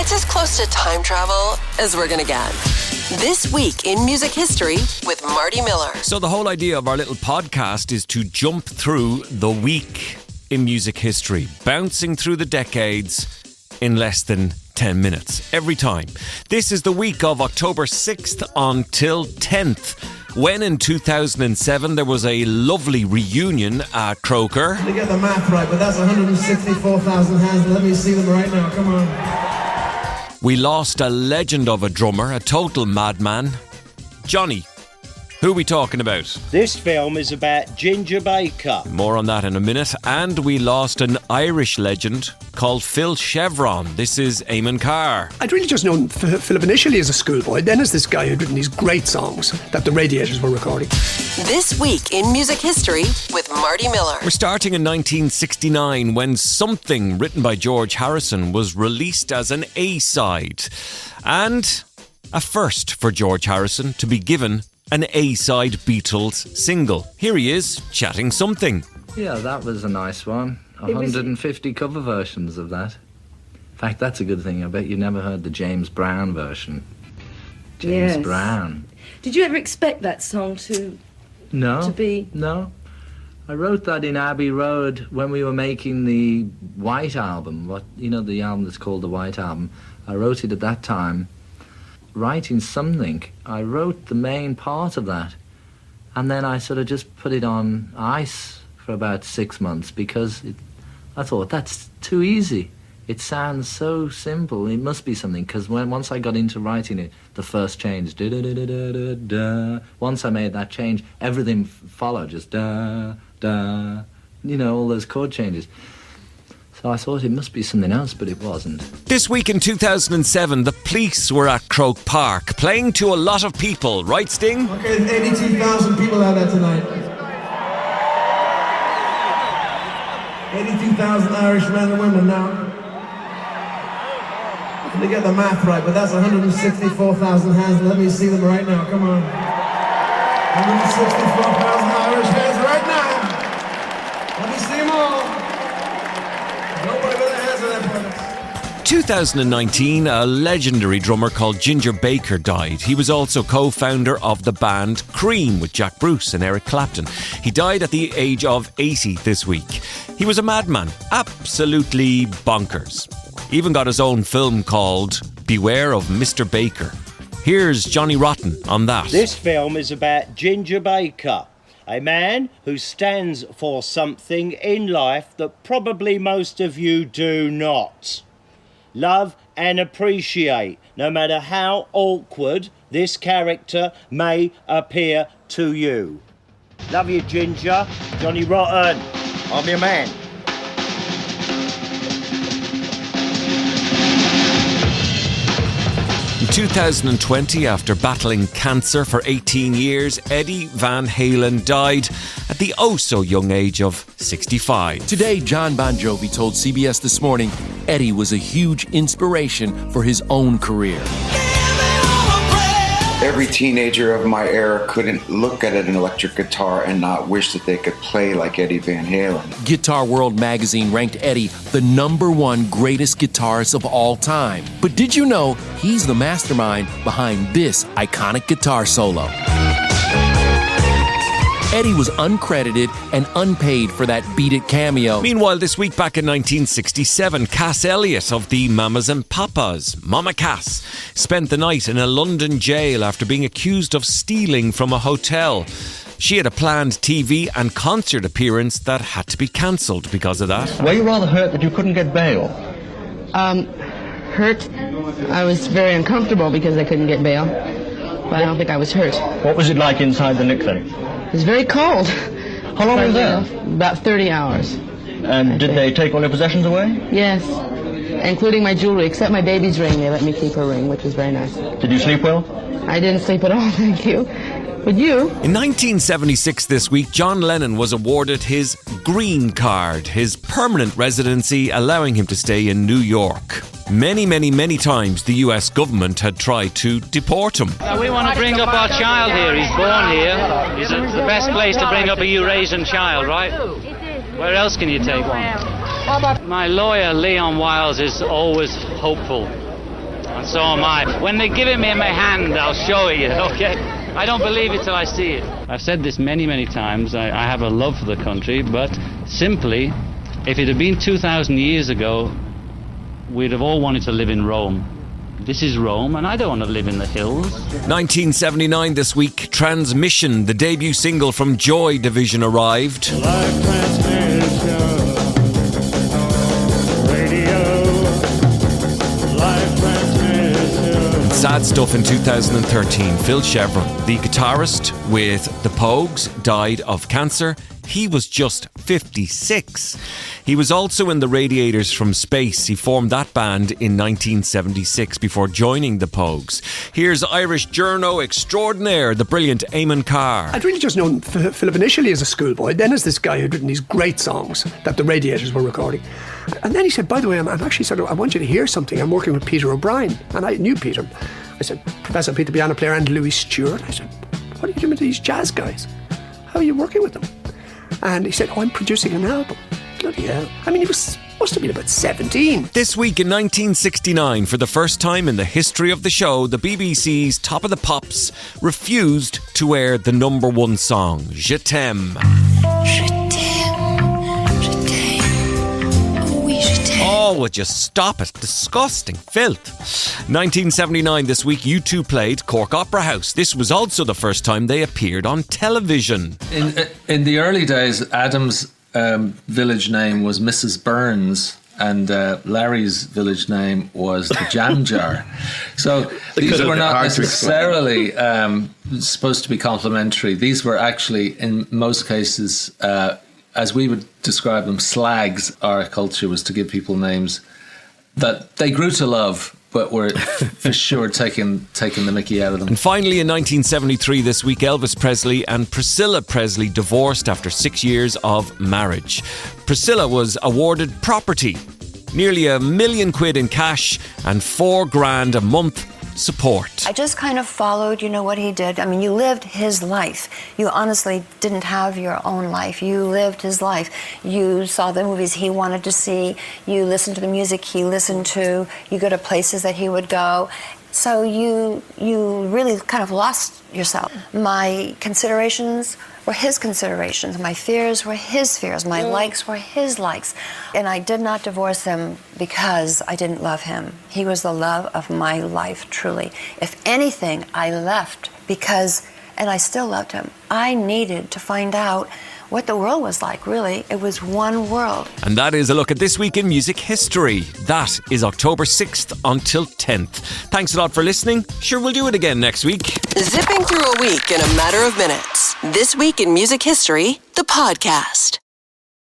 It's as close to time travel as we're gonna get. This week in music history with Marty Miller. So the whole idea of our little podcast is to jump through the week in music history, bouncing through the decades in less than 10 minutes every time. This is the week of October 6th until 10th, when in 2007 there was a lovely reunion at Croker. To get the math right, but that's 164,000 hands. Let me see them right now. Come on. We lost a legend of a drummer, a total madman. Johnny, who are we talking about? This film is about Ginger Baker. More on that in a minute. And we lost an Irish legend called Phil Chevron. This is Eamon Carr. I'd really just known Philip initially as a schoolboy, then as this guy who'd written these great songs that the Radiators were recording. This week in music history with Marty Miller. We're starting in 1969 when Something, written by George Harrison, was released as an A-side. And a first for George Harrison to be given an A-side Beatles single. Here he is, chatting Something. Yeah, that was a nice one. 150 cover versions of that. In fact, that's a good thing. I bet you never heard the James Brown version. James Brown. Did you ever expect that song to be? No. I wrote that in Abbey Road when we were making the White Album. The album that's called the White Album. I wrote it at that time. Writing Something, I wrote the main part of that, and then I sort of just put it on ice for about 6 months because I thought that's too easy. It sounds so simple. It must be something, because once I got into writing it, the first change, da da da da da da. Once I made that change, everything followed, just da da. All those chord changes. So I thought it must be something else, but it wasn't. This week in 2007, the Police were at Croke Park, playing to a lot of people. Right, Sting? Okay, 82,000 people out there tonight. 82,000 Irish men and women now. To get the math right, but that's 164,000 hands. Let me see them right now. Come on. 164,000 Irish hands right now. Let me see them all. 2019, a legendary drummer called Ginger Baker died. He was also co-founder of the band Cream with Jack Bruce and Eric Clapton. He died at the age of 80 this week. He was a madman, absolutely bonkers. Even got his own film called Beware of Mr. Baker. Here's Johnny Rotten on that. This film is about Ginger Baker, a man who stands for something in life that probably most of you do not. Love and appreciate, no matter how awkward this character may appear to you. Love you, Ginger. Johnny Rotten. I'm your man. In 2020, after battling cancer for 18 years, Eddie Van Halen died at the oh-so-young age of 65. Today, John Bon Jovi told CBS This Morning Eddie was a huge inspiration for his own career. Every teenager of my era couldn't look at an electric guitar and not wish that they could play like Eddie Van Halen. Guitar World magazine ranked Eddie the #1 greatest guitarist of all time. But did you know he's the mastermind behind this iconic guitar solo? Eddie was uncredited and unpaid for that Beat It cameo. Meanwhile, this week back in 1967, Cass Elliot of the Mamas and Papas, Mama Cass, spent the night in a London jail after being accused of stealing from a hotel. She had a planned TV and concert appearance that had to be cancelled because of that. Were you rather hurt that you couldn't get bail? Hurt? I was very uncomfortable because I couldn't get bail. But I don't think I was hurt. What was it like inside the nick then? It was very cold. How long were you there? About 30 hours. And did they take all your possessions away? Yes, including my jewelry, except my baby's ring. They let me keep her ring, which was very nice. Did you sleep well? I didn't sleep at all, thank you. But you? In 1976 this week, John Lennon was awarded his green card, his permanent residency, allowing him to stay in New York. Many times the US government had tried to deport him. We want to bring up our child here. He's born here. It's the best place to bring up a Eurasian child, right? Where else can you take one? My lawyer, Leon Wiles, is always hopeful. And so am I. When they give it me in my hand, I'll show you, okay? I don't believe it till I see it. I've said this many, many times. I have a love for the country, but simply, if it had been 2,000 years ago, we'd have all wanted to live in Rome. This is Rome, and I don't want to live in the hills. 1979 this week, Transmission, the debut single from Joy Division, arrived. Live transmission, radio, live transmission. Sad stuff in 2013. Phil Chevron, the guitarist with the Pogues, died of cancer. He was just 56. He was also in the Radiators from Space. He formed that band in 1976 before joining the Pogues. Here's Irish journo extraordinaire, the brilliant Eamon Carr. I'd really just known Philip initially as a schoolboy, then as this guy who'd written these great songs that the Radiators were recording. And then he said, by the way, I'm actually I want you to hear something. I'm working with Peter O'Brien. And I knew Peter. I said, Professor Pete, the piano player, and Louis Stewart. I said, what are you doing with these jazz guys? How are you working with them? And he said, I'm producing an album. Bloody hell. I mean, he must have been about 17. This week in 1969, for the first time in the history of the show, the BBC's Top of the Pops refused to air the number one song, Je t'aime. Oh, would you stop it? Disgusting filth. 1979 this week, U2 played Cork Opera House. This was also the first time they appeared on television. In the early days, Adam's village name was Mrs. Burns, and Larry's village name was the Jam Jar. So these were not necessarily supposed to be complimentary. These were actually, in most cases, as we would describe them, slags. Our culture was to give people names that they grew to love, but were for sure taking the mickey out of them. And finally, in 1973 this week, Elvis Presley and Priscilla Presley divorced after 6 years of marriage. Priscilla was awarded property, nearly £1 million in cash and $4,000 a month support. I just kind of followed, what he did. I mean, you lived his life. You honestly didn't have your own life. You lived his life. You saw the movies he wanted to see. You listened to the music he listened to. You go to places that he would go. So you really kind of lost yourself. My considerations were his considerations. My fears were his fears. My likes were his likes. And I did not divorce him because I didn't love him. He was the love of my life, truly. If anything, I left because, and I still loved him, I needed to find out what the world was like, really. It was one world. And that is a look at this week in music history. That is October 6th until 10th. Thanks a lot for listening. Sure, we'll do it again next week. Zipping through a week in a matter of minutes. This week in music history, the podcast.